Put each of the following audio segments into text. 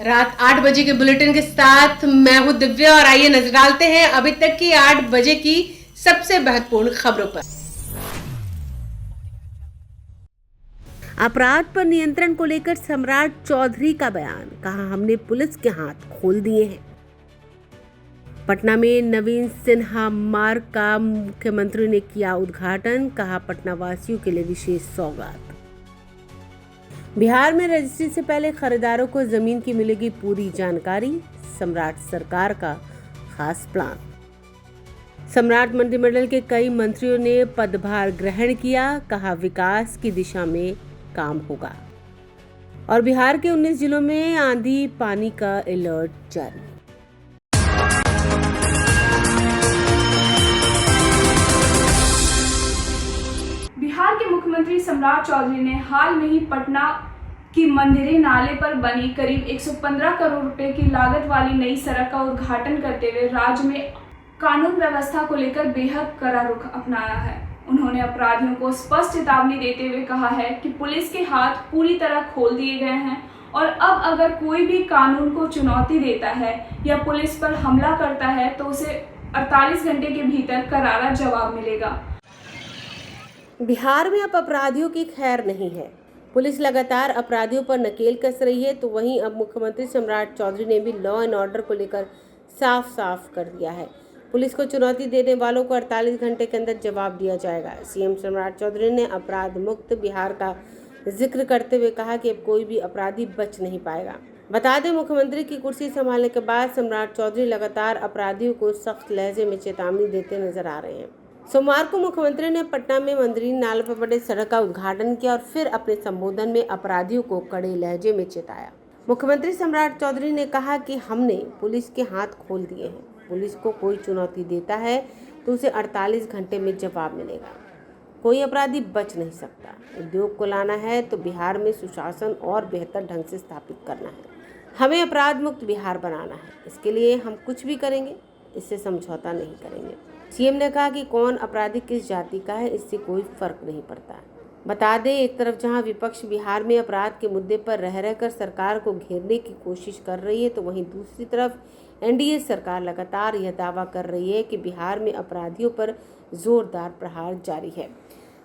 रात 8 बजे के बुलेटिन के साथ मैं हूं दिव्या और आइए नजर डालते हैं अभी तक की 8 बजे की सबसे महत्वपूर्ण खबरों पर। अपराध पर नियंत्रण को लेकर सम्राट चौधरी का बयान, कहा हमने पुलिस के हाथ खोल दिए हैं। पटना में नवीन सिन्हा मार्ग का मुख्यमंत्री ने किया उद्घाटन, कहा पटना वासियों के लिए विशेष सौगात। बिहार में रजिस्ट्री से पहले खरीदारों को जमीन की मिलेगी पूरी जानकारी, सम्राट सरकार का खास प्लान। सम्राट मंत्रिमंडल के कई मंत्रियों ने पदभार ग्रहण किया, कहा विकास की दिशा में काम होगा। और बिहार के 19 जिलों में आंधी पानी का अलर्ट जारी। बिहार के मुख्यमंत्री सम्राट चौधरी ने हाल में ही पटना की मंदिरे नाले पर बनी करीब 115 करोड़ रुपए की लागत वाली नई सड़क का उद्घाटन करते हुए राज्य में कानून व्यवस्था को लेकर बेहद कड़ा रुख अपनाया है। उन्होंने अपराधियों को स्पष्ट चेतावनी देते हुए कहा है कि पुलिस के हाथ पूरी तरह खोल दिए गए हैं और अब अगर कोई भी कानून को चुनौती देता है या पुलिस पर हमला करता है तो उसे 48 घंटे के भीतर करारा जवाब मिलेगा। बिहार में अब अपराधियों की खैर नहीं है। पुलिस लगातार अपराधियों पर नकेल कस रही है, तो वहीं अब मुख्यमंत्री सम्राट चौधरी ने भी लॉ एंड ऑर्डर को लेकर साफ कर दिया है। पुलिस को चुनौती देने वालों को 48 घंटे के अंदर जवाब दिया जाएगा। सीएम सम्राट चौधरी ने अपराध मुक्त बिहार का जिक्र करते हुए कहा कि अब कोई भी अपराधी बच नहीं पाएगा। बता दें, मुख्यमंत्री की कुर्सी संभालने के बाद सम्राट चौधरी लगातार अपराधियों को सख्त लहजे में चेतावनी देते नजर आ रहे हैं। सोमवार को मुख्यमंत्री ने पटना में मंदिर नाले पर बने सड़क का उद्घाटन किया और फिर अपने संबोधन में अपराधियों को कड़े लहजे में चेताया। मुख्यमंत्री सम्राट चौधरी ने कहा कि हमने पुलिस के हाथ खोल दिए हैं। पुलिस को कोई चुनौती देता है तो उसे 48 घंटे में जवाब मिलेगा। कोई अपराधी बच नहीं सकता। उद्योग को लाना है तो बिहार में सुशासन और बेहतर ढंग से स्थापित करना है। हमें अपराध मुक्त बिहार बनाना है। इसके लिए हम कुछ भी करेंगे, इससे समझौता नहीं करेंगे। सीएम ने कहा कि कौन अपराधी किस जाति का है, इससे कोई फर्क नहीं पड़ता। बता दें, एक तरफ जहां विपक्ष बिहार में अपराध के मुद्दे पर रहकर सरकार को घेरने की कोशिश कर रही है, तो वहीं दूसरी तरफ एनडीए सरकार लगातार यह दावा कर रही है कि बिहार में अपराधियों पर जोरदार प्रहार जारी है।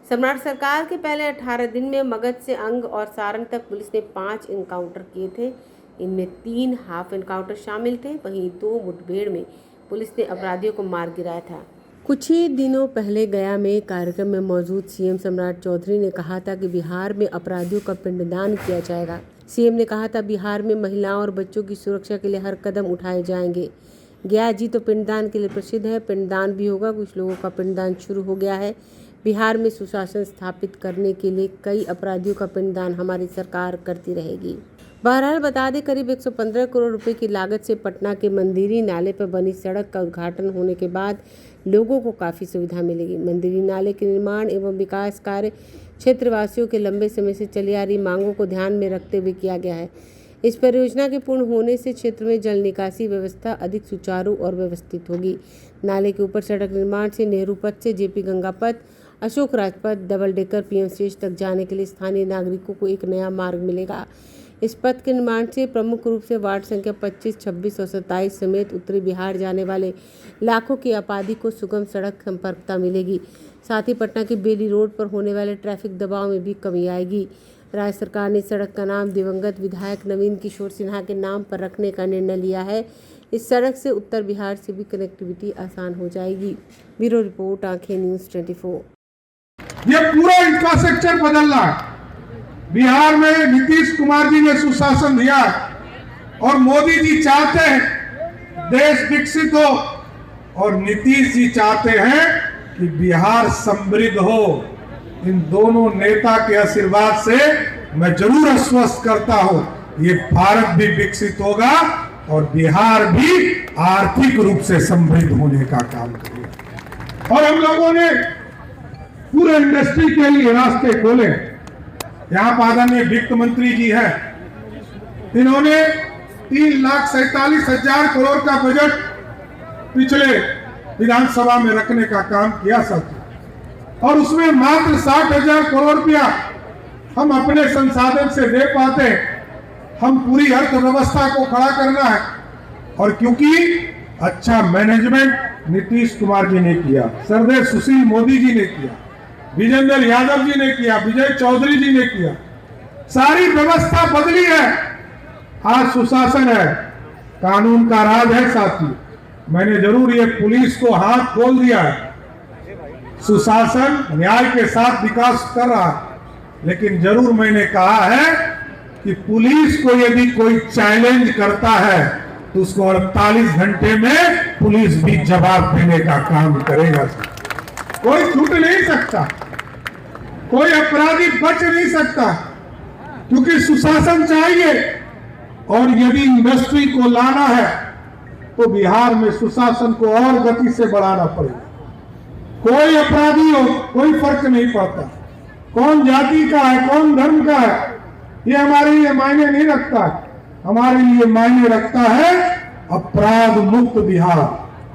सम्राट सरकार के पहले 18 दिन में मगध से अंग और सारण तक पुलिस ने 5 एनकाउंटर किए थे। इनमें 3 हाफ एनकाउंटर शामिल थे। वहीं 2 मुठभेड़ में पुलिस ने अपराधियों को मार गिराया था। कुछ ही दिनों पहले गया में कार्यक्रम में मौजूद सीएम सम्राट चौधरी ने कहा था कि बिहार में अपराधियों का पिंडदान किया जाएगा। सीएम ने कहा था बिहार में महिलाओं और बच्चों की सुरक्षा के लिए हर कदम उठाए जाएंगे। गया जी तो पिंडदान के लिए प्रसिद्ध है, पिंडदान भी होगा। कुछ लोगों का पिंडदान शुरू हो गया है। बिहार में सुशासन स्थापित करने के लिए कई अपराधियों का पिंडदान हमारी सरकार करती रहेगी। बहरहाल बता दें, करीब 115 करोड़ रुपए की लागत से पटना के मंदिरी नाले पर बनी सड़क का उद्घाटन होने के बाद लोगों को काफ़ी सुविधा मिलेगी। मंदिरी नाले के निर्माण एवं विकास कार्य क्षेत्रवासियों के लंबे समय से चली आ रही मांगों को ध्यान में रखते हुए किया गया है। इस परियोजना के पूर्ण होने से क्षेत्र में जल निकासी व्यवस्था अधिक सुचारू और व्यवस्थित होगी। नाले के ऊपर सड़क निर्माण से नेहरू पथ से जेपी गंगा पथ, Ashok Rajpath, double decker PM stage तक जाने के लिए स्थानीय नागरिकों को एक नया मार्ग मिलेगा। इस पथ के निर्माण से प्रमुख रूप से वार्ड संख्या 25, 26 और 27 समेत उत्तरी बिहार जाने वाले लाखों की आबादी को सुगम सड़क संपर्कता मिलेगी। साथ ही पटना के बेली रोड पर होने वाले ट्रैफिक दबाव में भी कमी आएगी। राज्य सरकार ने सड़क का नाम दिवंगत विधायक नवीन किशोर सिन्हा के नाम पर रखने का निर्णय लिया है। इस सड़क से उत्तर बिहार से भी कनेक्टिविटी आसान हो जाएगी। ब्यूरो रिपोर्ट, आंखें न्यूज़ 24। ये पूरा इंफ्रास्ट्रक्चर बदलना है। बिहार में नीतीश कुमार जी ने सुशासन दिया और मोदी जी चाहते हैं देश विकसित हो और नीतीश जी चाहते हैं कि बिहार समृद्ध हो। इन दोनों नेता के आशीर्वाद से मैं जरूर आश्वस्त करता हूं ये भारत भी विकसित होगा और बिहार भी आर्थिक रूप से समृद्ध होने का काम करेगा। और हम लोगों ने पूरे इंडस्ट्री के लिए रास्ते खोले। यहाँ पर आदरणीय वित्त मंत्री जी हैं, इन्होंने 3,47,000 करोड़ का बजट पिछले विधानसभा में रखने का काम किया सब, और उसमें मात्र 60,000 करोड़ रुपया हम अपने संसाधन से दे पाते। हम पूरी अर्थव्यवस्था को खड़ा करना है। और क्योंकि अच्छा मैनेजमेंट नीतीश कुमार जी ने किया, सरदेव सुशील मोदी जी ने किया, विजेंद्र यादव जी ने किया, विजय चौधरी जी ने किया, सारी व्यवस्था बदली है। आज सुशासन है, कानून का राज है। साथी मैंने जरूर ये पुलिस को हाथ खोल दिया है, सुशासन न्याय के साथ विकास कर रहा है, लेकिन जरूर मैंने कहा है कि पुलिस को यदि कोई चैलेंज करता है तो उसको 48 घंटे में पुलिस भी जवाब देने का काम करेगा। कोई छूट नहीं सकता, कोई अपराधी बच नहीं सकता, क्योंकि सुशासन चाहिए। और यदि इंडस्ट्री को लाना है तो बिहार में सुशासन को और गति से बढ़ाना पड़ेगा। कोई अपराधी हो, कोई फर्क नहीं पड़ता, कौन जाति का है, कौन धर्म का है, ये हमारे लिए मायने नहीं रखता। हमारे लिए मायने रखता है अपराध मुक्त बिहार,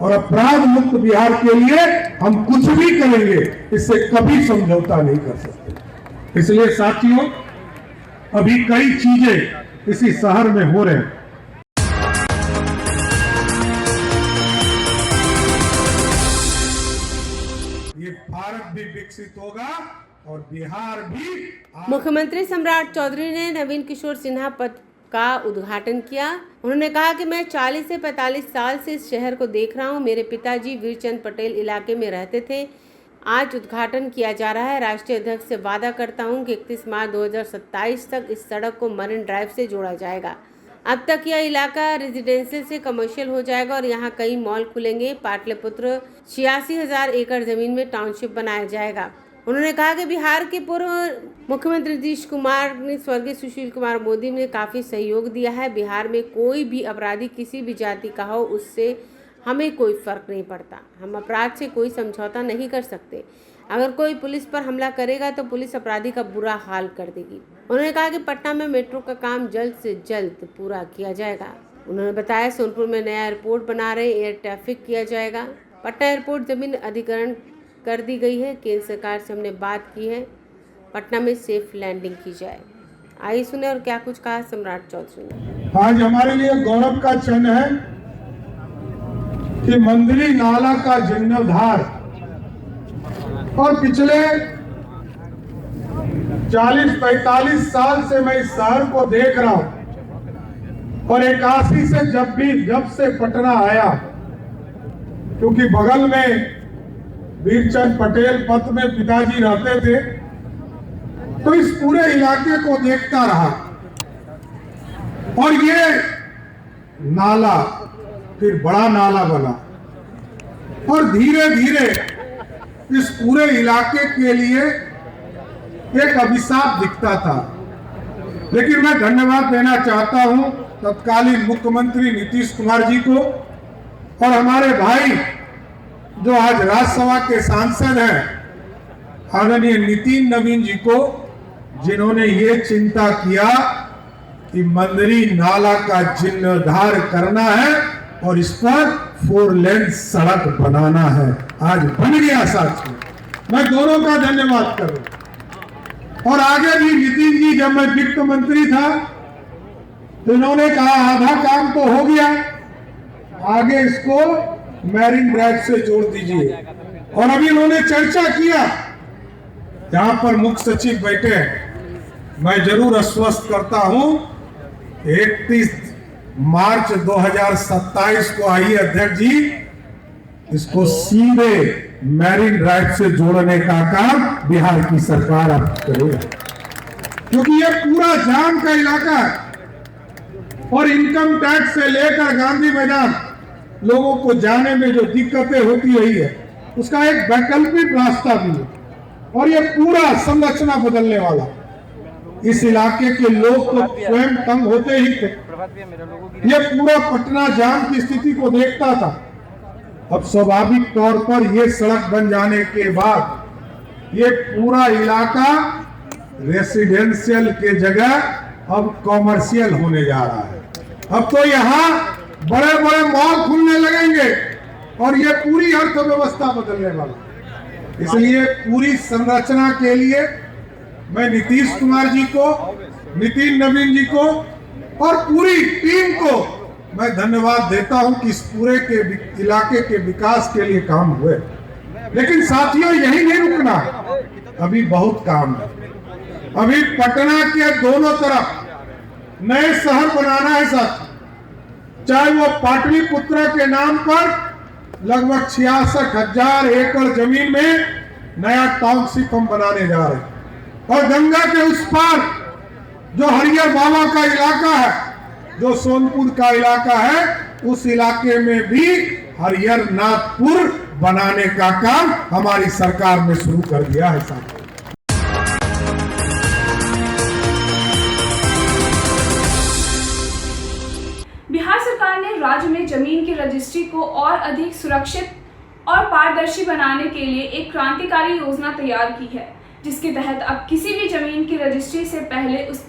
और अपराध मुक्त बिहार के लिए हम कुछ भी करेंगे, इससे कभी समझौता नहीं कर सकते। इसलिए साथियों, अभी कई चीजें इसी शहर में हो रहे हैं। ये भारत भी विकसित होगा और बिहार भी। मुख्यमंत्री सम्राट चौधरी ने नवीन किशोर सिन्हा पद का उद्घाटन किया। उन्होंने कहा कि मैं 40 से 45 साल से इस शहर को देख रहा हूं। मेरे पिताजी वीरचंद पटेल इलाके में रहते थे। आज उद्घाटन किया जा रहा है। राष्ट्रीय अध्यक्ष से वादा करता हूं कि 31 मार्च 2027 तक इस सड़क को मरीन ड्राइव से जोड़ा जाएगा। अब तक यह इलाका रेजिडेंशियल से कमर्शियल हो जाएगा और यहाँ कई मॉल खुलेंगे। पाटलिपुत्र 86,000 एकड़ जमीन में टाउनशिप बनाया जाएगा। उन्होंने कहा कि बिहार के पूर्व मुख्यमंत्री नीतीश कुमार ने स्वर्गीय सुशील कुमार मोदी ने काफ़ी सहयोग दिया है। बिहार में कोई भी अपराधी किसी भी जाति का हो, उससे हमें कोई फर्क नहीं पड़ता। हम अपराध से कोई समझौता नहीं कर सकते। अगर कोई पुलिस पर हमला करेगा तो पुलिस अपराधी का बुरा हाल कर देगी। उन्होंने कहा कि पटना में मेट्रो का काम जल्द से जल्द पूरा किया जाएगा। उन्होंने बताया सोनपुर में नया एयरपोर्ट बना रहे, एयर ट्रैफिक किया जाएगा। पटना एयरपोर्ट जमीन अधिग्रहण कर दी गई है। केंद्र सरकार से हमने बात की है, पटना में सेफ लैंडिंग की जाए। आइए सुने और क्या कुछ कहा सम्राट चौधरी ने। आज हमारे लिए गौरव का क्षण है कि मंदिरी नाला का जीर्णोद्धार, और पिछले 40-45 साल से मैं इस शहर को देख रहा हूं, और 81 से जब से पटना आया, क्योंकि बगल में वीरचंद पटेल पथ में पिताजी रहते थे, तो इस पूरे इलाके को देखता रहा। और ये नाला फिर बड़ा नाला बना, और धीरे धीरे इस पूरे इलाके के लिए एक अभिशाप दिखता था। लेकिन मैं धन्यवाद देना चाहता हूं तत्कालीन मुख्यमंत्री नीतीश कुमार जी को, और हमारे भाई जो आज राज्यसभा के सांसद हैं आदरणीय नितिन नवीन जी को, जिन्होंने ये चिंता किया कि मंदिरी नाला का जीर्णोद्धार करना है और इस पर 4 लेन सड़क बनाना है। आज बन गया साथियों, मैं दोनों का धन्यवाद करूं। और आगे भी नितिन जी, जब मैं वित्त मंत्री था तो इन्होंने कहा आधा काम तो हो गया, आगे इसको मैरीन ड्राइव से जोड़ दीजिए। और अभी इन्होंने चर्चा किया, यहाँ पर मुख्य सचिव बैठे हैं, मैं जरूर आश्वस्त करता हूं 31 मार्च 2027 को आइए अध्यक्ष जी, इसको सीधे मैरीन ड्राइव से जोड़ने का काम बिहार की सरकार अब करेगा, क्योंकि ये पूरा जाम का इलाका है। और इनकम टैक्स से लेकर गांधी मैदान लोगों को जाने में जो दिक्कतें होती रही है, उसका एक वैकल्पिक रास्ता भी है। और ये पूरा संरचना बदलने वाला, इस इलाके के लोग तो स्वयं तंग होते ही थे। ये पूरा पटना जाम की स्थिति को देखता था। अब स्वाभाविक तौर पर ये सड़क बन जाने के बाद ये पूरा इलाका रेसिडेंशियल के जगह अब कॉमर्शियल होने जा रहा है। अब तो यहाँ बड़े बड़े मॉल खुलने लगेंगे और ये पूरी अर्थव्यवस्था बदलने वाला। इसलिए पूरी संरचना के लिए मैं नीतीश कुमार जी को, नितिन नवीन जी को और पूरी टीम को मैं धन्यवाद देता हूं कि इस पूरे के इलाके के विकास के लिए काम हुए। लेकिन साथियों, यही नहीं रुकना, अभी बहुत काम है। अभी पटना के दोनों तरफ नए शहर बनाना है साथियों। चाहे वो पाटलिपुत्र के नाम पर लगभग 66,000 एकड़ जमीन में नया टाउनशिप हम बनाने जा रहे हैं, और गंगा के उस पार जो हरियर बाबा का इलाका है, जो सोनपुर का इलाका है, उस इलाके में भी हरियर नाथपुर बनाने का काम हमारी सरकार ने शुरू कर दिया है साथियों। बिहार सरकार ने राज्य में जमीन की रजिस्ट्री को और अधिक सुरक्षित और पारदर्शी बनाने के लिए एक क्रांतिकारी योजना तैयार की है, जिसके तहत अब किसी भी जमीन की रजिस्ट्री से पहले उस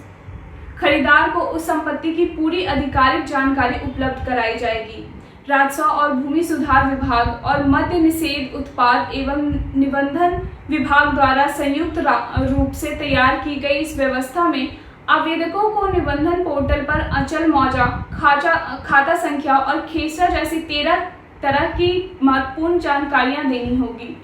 खरीदार को उस संपत्ति की पूरी आधिकारिक जानकारी उपलब्ध कराई जाएगी। राजस्व और भूमि सुधार विभाग और मद्य निषेध उत्पाद एवं निबंधन विभाग द्वारा संयुक्त रूप से तैयार की गई इस व्यवस्था में आवेदकों को निबंधन पोर्टल पर अचल मौजा, खाता संख्या और खेसरा जैसी 13 तरह की महत्वपूर्ण जानकारियां देनी होगी।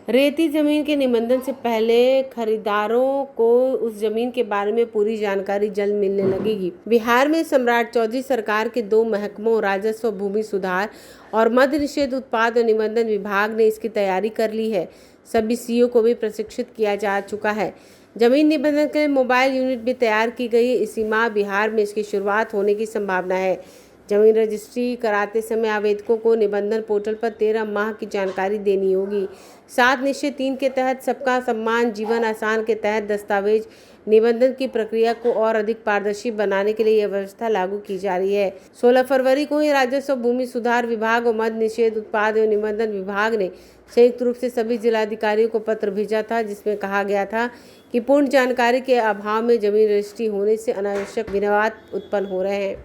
रेती जमीन के निबंधन से पहले खरीदारों को उस जमीन के बारे में पूरी जानकारी जल्द मिलने लगेगी। बिहार में सम्राट चौधरी सरकार के 2 महकमों राजस्व, भूमि सुधार और मद्य निषेध उत्पाद और निबंधन विभाग ने इसकी तैयारी कर ली है। सभी सीओ को भी प्रशिक्षित किया जा चुका है। जमीन निबंधन के लिए मोबाइल यूनिट भी तैयार की गई है। इसी माह बिहार में इसकी शुरुआत होने की संभावना है। जमीन रजिस्ट्री कराते समय आवेदकों को निबंधन पोर्टल पर 13 माह की जानकारी देनी होगी। 7 निश्चय 3 के तहत सबका सम्मान जीवन आसान के तहत दस्तावेज निबंधन की प्रक्रिया को और अधिक पारदर्शी बनाने के लिए यह व्यवस्था लागू की जा रही है। 16 फरवरी को ही राजस्व, भूमि सुधार विभाग और मद्य निषेध उत्पाद एवं निबंधन विभाग ने संयुक्त रूप से सभी जिलाधिकारियों को पत्र भेजा था, जिसमें कहा गया था कि पूर्ण जानकारी के अभाव में जमीन रजिस्ट्री होने से अनावश्यक विवाद उत्पन्न हो रहे हैं।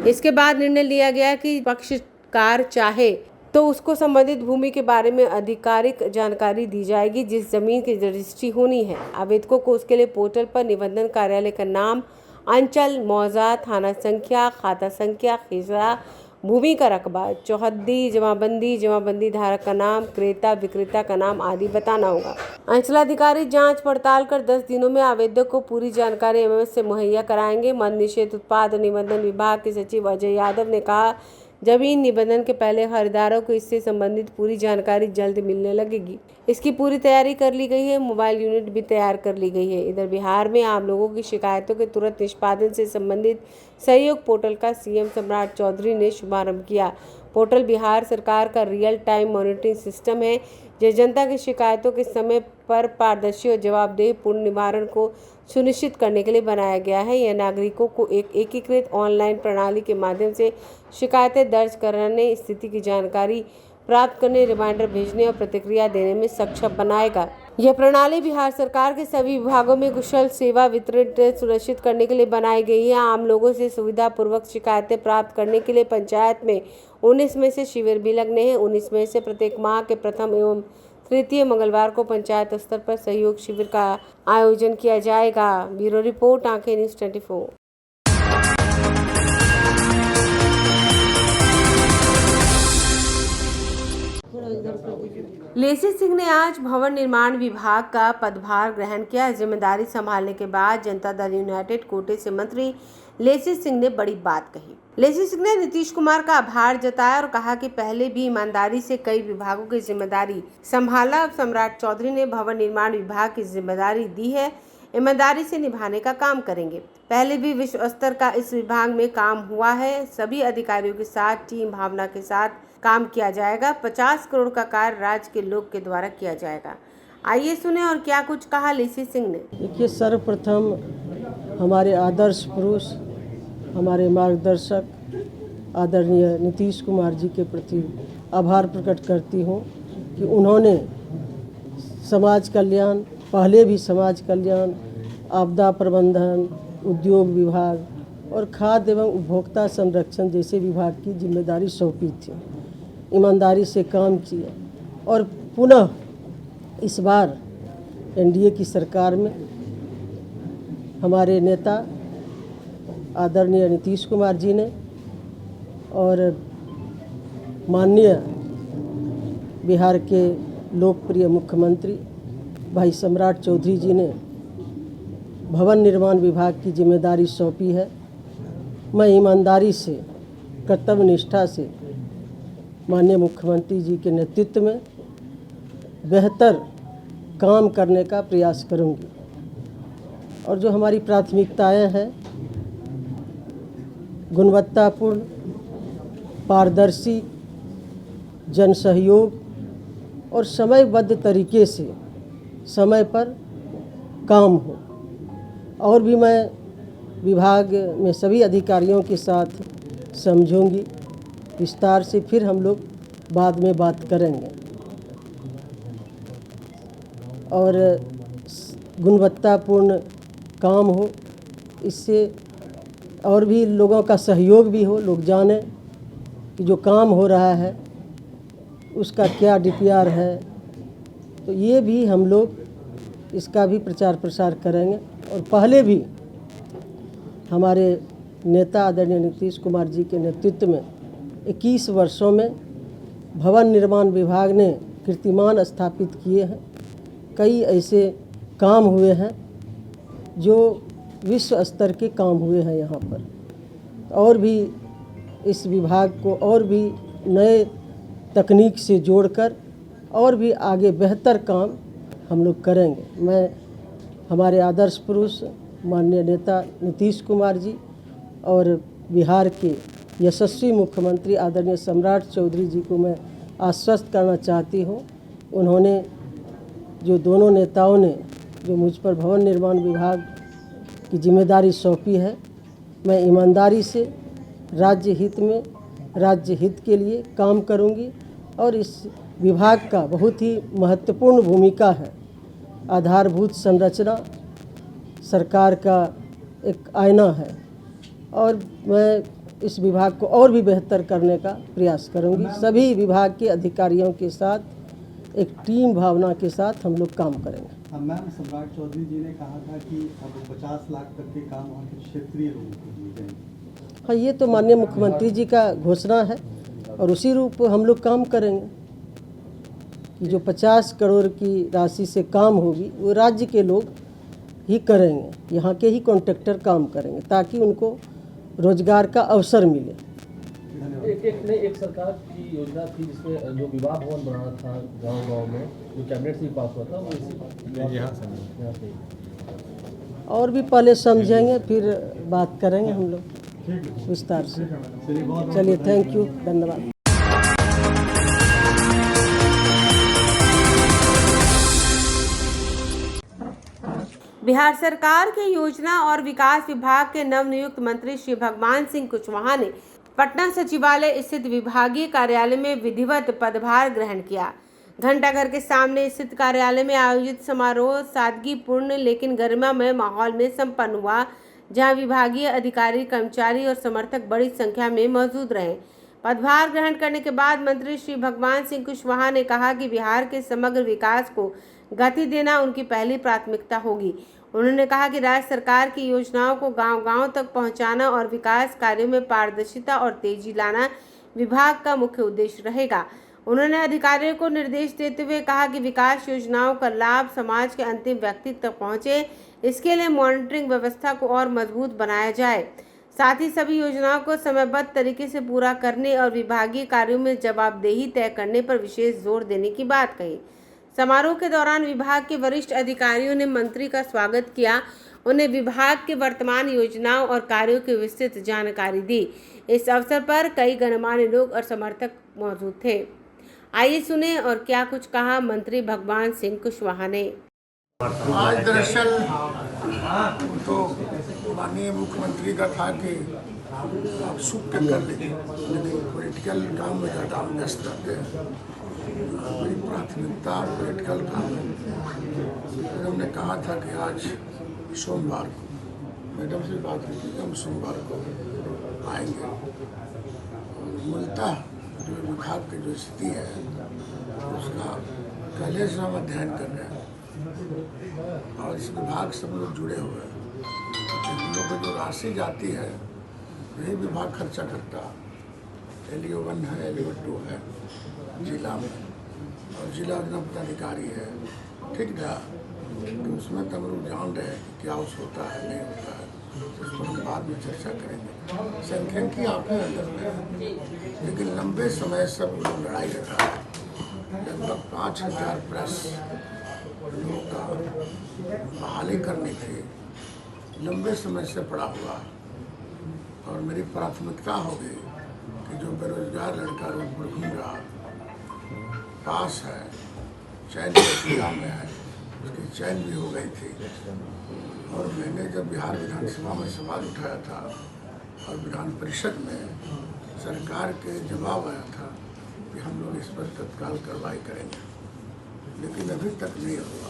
इसके बाद निर्णय लिया गया कि पक्षकार चाहे तो उसको संबंधित भूमि के बारे में आधिकारिक जानकारी दी जाएगी जिस जमीन की रजिस्ट्री होनी है। आवेदकों को उसके लिए पोर्टल पर निबंधन कार्यालय का नाम, अंचल मौजा, थाना संख्या, खाता संख्या, खेसरा, भूमि का रकबा, चौहद्दी, जमाबंदी धारक का नाम, क्रेता विक्रेता का नाम आदि बताना होगा। अंचलाधिकारी जांच पड़ताल कर 10 दिनों में आवेदक को पूरी जानकारी एमएमएस से मुहैया कराएंगे। मद्य निषेध उत्पाद और निबंधन विभाग के सचिव अजय यादव ने कहा, जमीन निबंधन के पहले खरीदारों को इससे संबंधित पूरी जानकारी जल्द मिलने लगेगी। इसकी पूरी तैयारी कर ली गई है। मोबाइल यूनिट भी तैयार कर ली गई है। इधर बिहार में आम लोगों की शिकायतों के तुरंत निष्पादन से संबंधित सहयोग पोर्टल का सीएम सम्राट चौधरी ने शुभारंभ किया। पोर्टल बिहार सरकार का रियल टाइम मॉनिटरिंग सिस्टम है, जो जनता की शिकायतों के समय पर पारदर्शी और जवाबदेह पूर्ण निवारण को सुनिश्चित करने के लिए बनाया गया है। यह नागरिकों को एक एकीकृत ऑनलाइन प्रणाली के माध्यम से शिकायतें दर्ज कराने, स्थिति की जानकारी प्राप्त करने, रिमाइंडर भेजने और प्रतिक्रिया देने में सक्षम बनाएगा। यह प्रणाली बिहार सरकार के सभी विभागों में कुशल सेवा वितरण सुनिश्चित करने के लिए बनाई गई है। आम लोगों से सुविधा पूर्वक शिकायतें प्राप्त करने के लिए पंचायत में 19 में से शिविर भी लगने हैं। 19 में से प्रत्येक माह के प्रथम एवं तृतीय मंगलवार को पंचायत स्तर पर सहयोग शिविर का आयोजन किया जाएगा। ब्यूरो रिपोर्ट, आंखें न्यूज़ 24। लेसी सिंह ने आज भवन निर्माण विभाग का पदभार ग्रहण किया। जिम्मेदारी संभालने के बाद जनता दल यूनाइटेड कोटे से मंत्री लेसी सिंह ने बड़ी बात कही। लेसी सिंह ने नीतीश कुमार का आभार जताया और कहा कि पहले भी ईमानदारी से कई विभागों की जिम्मेदारी संभाला। अब सम्राट चौधरी ने भवन निर्माण विभाग की जिम्मेदारी दी है, ईमानदारी से निभाने का काम करेंगे। पहले भी विश्व स्तर का इस विभाग में काम हुआ है। सभी अधिकारियों के साथ टीम भावना के साथ काम किया जाएगा। 50 करोड़ का कार्य राज्य के लोग के द्वारा किया जाएगा। आइए सुने और क्या कुछ कहा लेसी सिंह ने। देखिए, सर्वप्रथम हमारे आदर्श पुरुष, हमारे मार्गदर्शक आदरणीय नीतीश कुमार जी के प्रति आभार प्रकट करती हूँ कि उन्होंने समाज कल्याण, पहले भी समाज कल्याण, आपदा प्रबंधन, उद्योग विभाग और खाद्य एवं उपभोक्ता संरक्षण जैसे विभाग की जिम्मेदारी सौंपी थी। ईमानदारी से काम किया और पुनः इस बार एनडीए की सरकार में हमारे नेता आदरणीय नीतीश कुमार जी ने और माननीय बिहार के लोकप्रिय मुख्यमंत्री भाई सम्राट चौधरी जी ने भवन निर्माण विभाग की जिम्मेदारी सौंपी है। मैं ईमानदारी से, कर्तव्य निष्ठा से माननीय मुख्यमंत्री जी के नेतृत्व में बेहतर काम करने का प्रयास करूंगी। और जो हमारी प्राथमिकताएं हैं, गुणवत्तापूर्ण, पारदर्शी, जन सहयोग और समयबद्ध तरीके से समय पर काम हो। और भी मैं विभाग में सभी अधिकारियों के साथ समझूंगी, विस्तार से फिर हम लोग बाद में बात करेंगे। और गुणवत्तापूर्ण काम हो, इससे और भी लोगों का सहयोग भी हो, लोग जाने कि जो काम हो रहा है उसका क्या DPR है। तो ये भी हम लोग इसका भी प्रचार प्रसार करेंगे। और पहले भी हमारे नेता आदरणीय नीतीश कुमार जी के नेतृत्व में 21 वर्षों में भवन निर्माण विभाग ने कीर्तिमान स्थापित किए हैं। कई ऐसे काम हुए हैं जो विश्व स्तर के काम हुए हैं यहाँ पर। और भी इस विभाग को और भी नए तकनीक से जोड़कर और भी आगे बेहतर काम हम लोग करेंगे। मैं हमारे आदर्श पुरुष माननीय नेता नीतीश कुमार जी और बिहार के यशस्वी मुख्यमंत्री आदरणीय सम्राट चौधरी जी को मैं आश्वस्त करना चाहती हूँ। उन्होंने जो दोनों नेताओं ने जो मुझ पर भवन निर्माण विभाग की जिम्मेदारी सौंपी है, मैं ईमानदारी से राज्य हित में, राज्य हित के लिए काम करूंगी। और इस विभाग का बहुत ही महत्वपूर्ण भूमिका है। आधारभूत संरचना सरकार का एक आईना है और मैं इस विभाग को और भी बेहतर करने का प्रयास करूंगी। सभी विभाग के अधिकारियों के साथ एक टीम भावना के साथ हम लोग काम करेंगे। मैम, सम्राट चौधरी जी ने कहा था कि अब 50 लाख तक के काम वहाँ के क्षेत्रीय लोगों को दिए जाएंगे। हाँ, ये तो माननीय मुख्यमंत्री जी का घोषणा है और उसी रूप हम लोग काम करेंगे कि जो 50 करोड़ की राशि से काम होगी वो राज्य के लोग ही करेंगे, यहाँ के ही कॉन्ट्रैक्टर काम करेंगे ताकि उनको रोजगार का अवसर मिले। एक सरकार की योजना थी जिसमें जो विवाह भवन बनाना था गांव-गांव में, जो कैबिनेट से पास हुआ था, वो इसी यहाँ से और भी पहले समझेंगे फिर बात करेंगे हम लोग विस्तार से। चलिए, थैंक यू, धन्यवाद। बिहार सरकार के योजना और विकास विभाग के नवनियुक्त मंत्री श्री भगवान सिंह कुशवाहा ने पटना सचिवालय स्थित विभागीय कार्यालय में विधिवत पदभार ग्रहण किया। घंटाघर के सामने स्थित कार्यालय में आयोजित समारोह सादगीपूर्ण लेकिन गरिमामय माहौल में संपन्न हुआ, जहां विभागीय अधिकारी, कर्मचारी और समर्थक बड़ी संख्या में मौजूद रहे। पदभार ग्रहण करने के बाद मंत्री श्री भगवान सिंह कुशवाहा ने कहा कि बिहार के समग्र विकास को गति देना उनकी पहली प्राथमिकता होगी। उन्होंने कहा कि राज्य सरकार की योजनाओं को गांव-गांव तक पहुंचाना और विकास कार्यों में पारदर्शिता और तेजी लाना विभाग का मुख्य उद्देश्य रहेगा। उन्होंने अधिकारियों को निर्देश देते हुए कहा कि विकास योजनाओं का लाभ समाज के अंतिम व्यक्ति तक पहुंचे, इसके लिए मॉनिटरिंग व्यवस्था को और मजबूत बनाया जाए। साथ ही सभी योजनाओं को समयबद्ध तरीके से पूरा करने और विभागीय कार्यों में जवाबदेही तय करने पर विशेष जोर देने की बात कही। समारोह के दौरान विभाग के वरिष्ठ अधिकारियों ने मंत्री का स्वागत किया, उन्हें विभाग के वर्तमान योजनाओं और कार्यों की विस्तृत जानकारी दी। इस अवसर पर कई गणमान्य लोग और समर्थक मौजूद थे। आइए सुने और क्या कुछ कहा मंत्री भगवान सिंह कुशवाहा ने। आज दरअसल तो माननीय मुख्यमंत्री का था कि आप सुख के कर लेंगे, लेकिन पॉलिटिकल काम में ज़्यादा हम व्यस्त रहते हैं। मेरी प्राथमिकता पॉलिटिकल काम है। हमने कहा था कि आज सोमवार को मैडम से बात हुई थी कि हम सोमवार को आएंगे। मूलतः जो विभाग की जो स्थिति है उसका पहले से हम अध्ययन कर रहे हैं और इस विभाग से हम लोग जुड़े हुए हैं। इन लोगों को जो राशि जाती है यही विभाग खर्चा करता। LEO 1 है, LEO 2 है जिला में, और जिला योजना पदाधिकारी है, ठीक ना। तो उसमें तब लोग जान रहे हैं कि क्या उस होता है नहीं होता है, उस पर हम बाद में चर्चा करेंगे। संख्यिकी आपके अंदर में, लेकिन लंबे समय से लोग लड़ाई रखा है। लगभग 5000 प्लस लोगों का बहाली करनी थी, लंबे समय से पड़ा हुआ। और मेरी प्राथमिकता होगी कि जो बेरोजगार लड़का रोड पर घूम रहा, पास है, चयन प्रक्रिया में है, उसकी चयन भी हो गई थी। और मैंने जब बिहार विधानसभा में सवाल उठाया था और विधान परिषद में सरकार के जवाब आया था कि हम लोग इस पर तत्काल कार्रवाई करेंगे, लेकिन अभी तक नहीं हुआ।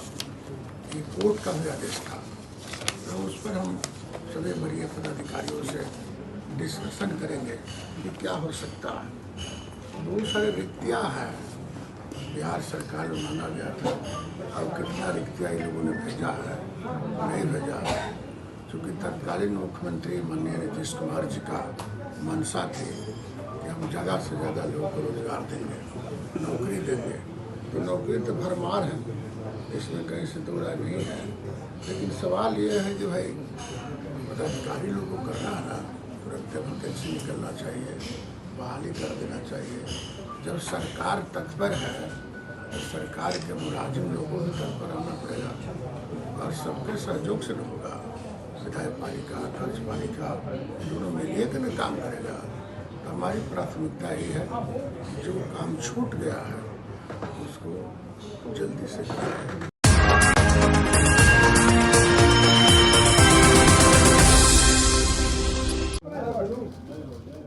ये कोर्ट का भी आदेश था, तो उस पर हम सभी वरीय पदाधिकारियों से डिस्कशन करेंगे कि क्या हो सकता है। बहुत सारे रिक्तियाँ हैं, बिहार सरकार में मांगा गया था, और कितना रिक्तियाँ इन लोगों ने भेजा है, नहीं भेजा है। चूँकि तत्कालीन मुख्यमंत्री माननीय नीतीश कुमार जी का मंशा थी कि हम ज़्यादा से ज़्यादा लोगों को रोजगार देंगे, नौकरी देंगे। तो नौकरी तो भरमार है, इसमें कहीं से दो राय नहीं है। लेकिन सवाल ये है कि भाई पदाधिकारी लोग को करना है ना, तुरंत वैकेंसी निकलना चाहिए, बहाली कर देना चाहिए। जब सरकार तत्पर है तो सरकार के मुलाजिम लोगों को तत्पर आना पड़ेगा, और सबके सहयोग से होगा। विधायक पालिका, कार्यपालिका दोनों मिलिए के न काम करेगा। तो हमारी प्राथमिकता ये है कि जो काम छूट गया है उसको जल्दी से करें।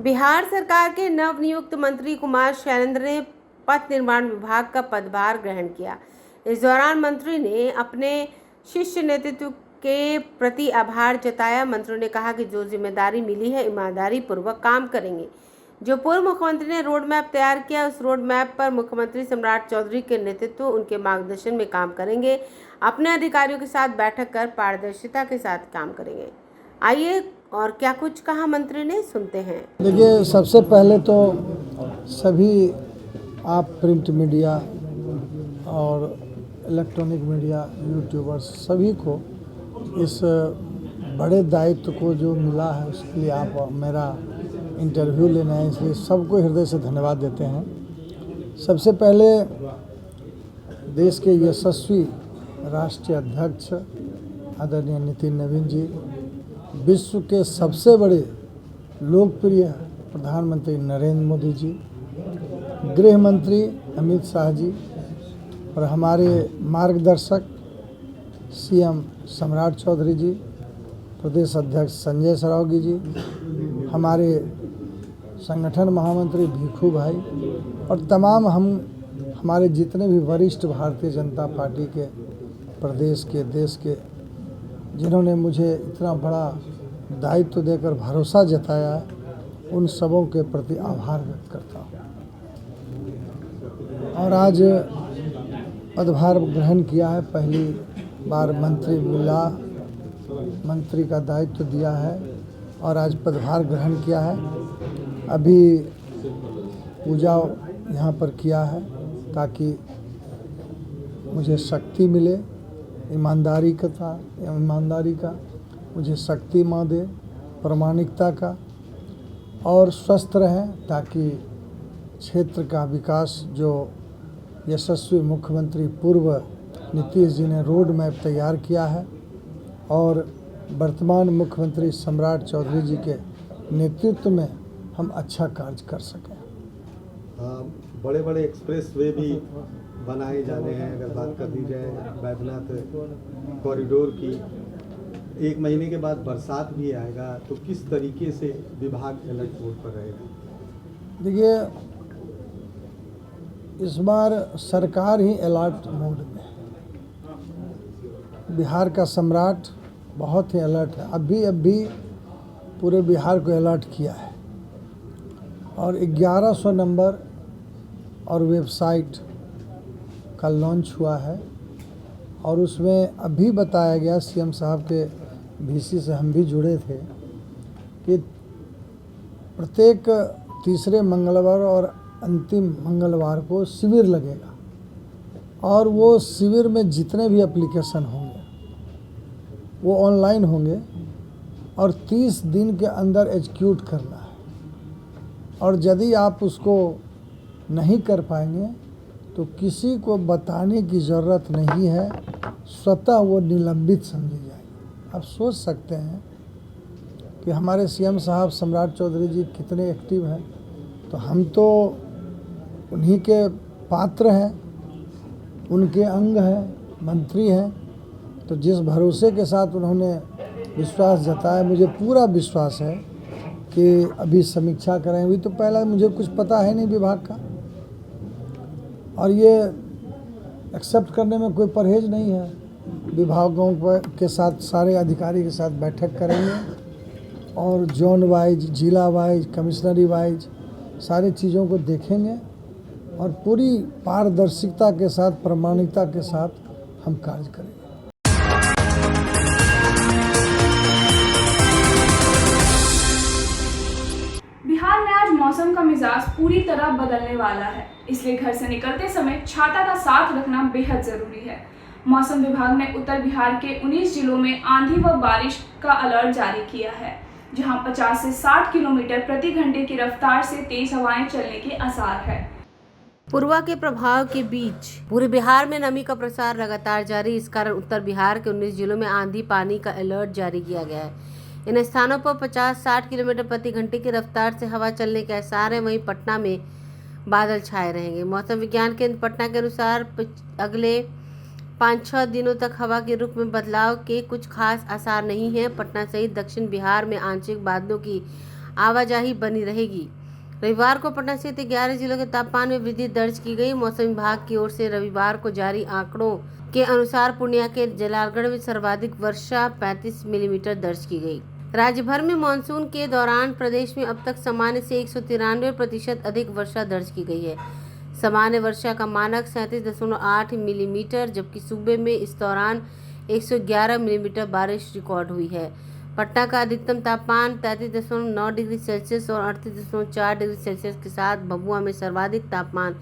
बिहार सरकार के नवनियुक्त मंत्री कुमार शैलेंद्र ने पथ निर्माण विभाग का पदभार ग्रहण किया। इस दौरान मंत्री ने अपने शिष्य नेतृत्व के प्रति आभार जताया। मंत्रियों ने कहा कि जो जिम्मेदारी मिली है ईमानदारी पूर्वक काम करेंगे। जो पूर्व मुख्यमंत्री ने रोड मैप तैयार किया, उस रोड मैप पर मुख्यमंत्री सम्राट चौधरी के नेतृत्व उनके मार्गदर्शन में काम करेंगे। अपने अधिकारियों के साथ बैठक कर पारदर्शिता के साथ काम करेंगे। आइए और क्या कुछ कहा मंत्री ने, सुनते हैं। देखिए, सबसे पहले तो सभी आप प्रिंट मीडिया और इलेक्ट्रॉनिक मीडिया, यूट्यूबर्स, सभी को इस बड़े दायित्व को जो मिला है उसके लिए आप मेरा इंटरव्यू लेना है, इसलिए सबको हृदय से धन्यवाद देते हैं। सबसे पहले देश के यशस्वी राष्ट्रीय अध्यक्ष आदरणीय नितिन नवीन जी, विश्व के सबसे बड़े लोकप्रिय प्रधानमंत्री नरेंद्र मोदी जी, गृह मंत्री अमित शाह जी, और हमारे मार्गदर्शक CM सम्राट चौधरी जी, प्रदेश अध्यक्ष संजय सरावगी जी, हमारे संगठन महामंत्री भिखू भाई, और तमाम हमारे जितने भी वरिष्ठ भारतीय जनता पार्टी के प्रदेश के, देश के, जिन्होंने मुझे इतना बड़ा दायित्व देकर भरोसा जताया है, उन सबों के प्रति आभार व्यक्त करता हूँ। और आज पदभार ग्रहण किया है, पहली बार मंत्री मिला, मंत्री का दायित्व दिया है और आज पदभार ग्रहण किया है। अभी पूजा यहाँ पर किया है ताकि मुझे शक्ति मिले, ईमानदारी का मुझे शक्ति माँ दे, प्रामाणिकता का, और स्वस्थ रहें ताकि क्षेत्र का विकास जो यशस्वी मुख्यमंत्री पूर्व नीतीश जी ने रोड मैप तैयार किया है और वर्तमान मुख्यमंत्री सम्राट चौधरी जी के नेतृत्व में हम अच्छा कार्य कर सकें। बड़े बड़े एक्सप्रेस वे भी बनाए जाने हैं। अगर बात कर दी जाए बैद्यनाथ कॉरिडोर की, 1 महीने के बाद बरसात भी आएगा, तो किस तरीके से विभाग अलर्ट मोड पर रहेगा? देखिए, इस बार सरकार ही अलर्ट मोड में है। बिहार का सम्राट बहुत ही अलर्ट है। अभी पूरे बिहार को अलर्ट किया है और 1100 नंबर और वेबसाइट का लॉन्च हुआ है और उसमें अभी बताया गया CM साहब के VC से हम भी जुड़े थे कि प्रत्येक तीसरे मंगलवार और अंतिम मंगलवार को शिविर लगेगा और वो शिविर में जितने भी एप्लीकेशन होंगे वो ऑनलाइन होंगे और 30 दिन के अंदर एग्जीक्यूट करना है। और यदि आप उसको नहीं कर पाएंगे तो किसी को बताने की ज़रूरत नहीं है, स्वतः वो निलंबित समझी जाएगी। आप सोच सकते हैं कि हमारे CM साहब सम्राट चौधरी जी कितने एक्टिव हैं, तो हम तो उन्हीं के पात्र हैं, उनके अंग हैं, मंत्री हैं। तो जिस भरोसे के साथ उन्होंने विश्वास जताया, मुझे पूरा विश्वास है कि अभी समीक्षा करें। अभी तो पहला मुझे कुछ पता है नहीं विभाग का, और ये एक्सेप्ट करने में कोई परहेज नहीं है। विभागों के साथ, सारे अधिकारी के साथ बैठक करेंगे और जोन वाइज, जिला वाइज, कमिश्नरी वाइज सारी चीज़ों को देखेंगे और पूरी पारदर्शिता के साथ, प्रामाणिकता के साथ हम कार्य करेंगे। बिहार में आज मौसम का मिजाज पूरी तरह बदलने वाला है, इसलिए घर से निकलते समय छाता का साथ रखना बेहद जरूरी है। मौसम विभाग ने उत्तर बिहार के 19 जिलों में आंधी व बारिश का अलर्ट जारी किया है, जहां 50 से 60 किलोमीटर प्रति घंटे की रफ्तार से तेज हवाएं चलने के आसार है। पूर्वा के प्रभाव के बीच पूरे बिहार में नमी का प्रसार लगातार जारी। इस कारण उत्तर बिहार के 19 जिलों में आंधी पानी का अलर्ट जारी किया गया है। इन स्थानों पर 50-60 किलोमीटर प्रति घंटे की रफ्तार से हवा चलने के आसार है। वहीं पटना में बादल छाए रहेंगे। मौसम विज्ञान केंद्र पटना के अनुसार अगले 5-6 दिनों तक हवा के रुख में बदलाव के कुछ खास आसार नहीं है। पटना सहित दक्षिण बिहार में आंशिक बादलों की आवाजाही बनी रहेगी। रविवार को पटना सहित 11 जिलों के तापमान में वृद्धि दर्ज की गई। मौसम विभाग की ओर से रविवार को जारी आंकड़ों के अनुसार पूर्णिया के जलालगढ़ में सर्वाधिक वर्षा 35 मिलीमीटर दर्ज की गई। राज्य भर में मानसून के दौरान प्रदेश में अब तक सामान्य से 193% अधिक वर्षा दर्ज की गई है। सामान्य वर्षा का मानक 37.8 मिलीमीटर, जबकि सूबे में इस दौरान 111 मिलीमीटर बारिश रिकॉर्ड हुई है। पटना का अधिकतम तापमान 33.9 डिग्री सेल्सियस और 38.4 डिग्री सेल्सियस के साथ भभुआ में सर्वाधिक तापमान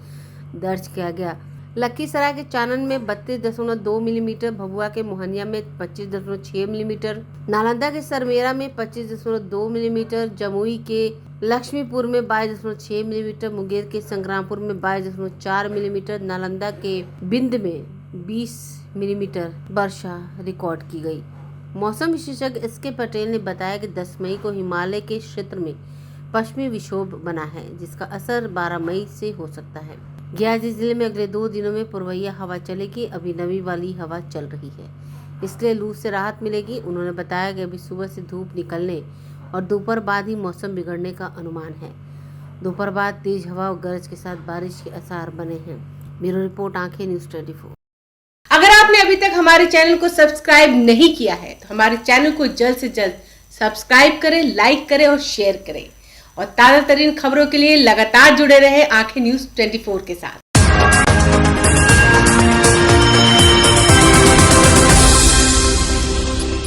दर्ज किया गया। लखीसराय के चानन में 32.2 मिलीमीटर, भभुआ के मोहनिया में 25.6 मिलीमीटर, नालंदा के सरमेरा में 25.2 मिलीमीटर, जमुई के लक्ष्मीपुर में 22.6 मिलीमीटर, मुंगेर के संग्रामपुर में 22.4 मिलीमीटर, नालंदा के बिंद में 20 मिलीमीटर वर्षा रिकॉर्ड की गई। मौसम विशेषज्ञ SK पटेल ने बताया कि 10 मई को हिमालय के क्षेत्र में पश्चिमी विक्षोभ बना है, जिसका असर 12 मई से हो सकता है। ग्याजी जिले में अगले 2 दिनों में पूर्वैया हवा चलेगी। अभी नमी वाली हवा चल रही है, इसलिए लू से राहत मिलेगी। उन्होंने बताया कि अभी सुबह से धूप निकलने और दोपहर बाद ही मौसम बिगड़ने का अनुमान है। दोपहर बाद तेज हवा और गरज के साथ बारिश के आसार बने हैं। ब्यूरो रिपोर्ट, आंखें न्यूज़ 24। अगर आपने अभी तक हमारे चैनल को सब्सक्राइब नहीं किया है तो हमारे चैनल को जल्द से जल्द सब्सक्राइब करें, लाइक करें और शेयर करें। और ताज़ा तरीन खबरों के लिए लगातार जुड़े रहे आंखें न्यूज़ 24 के साथ।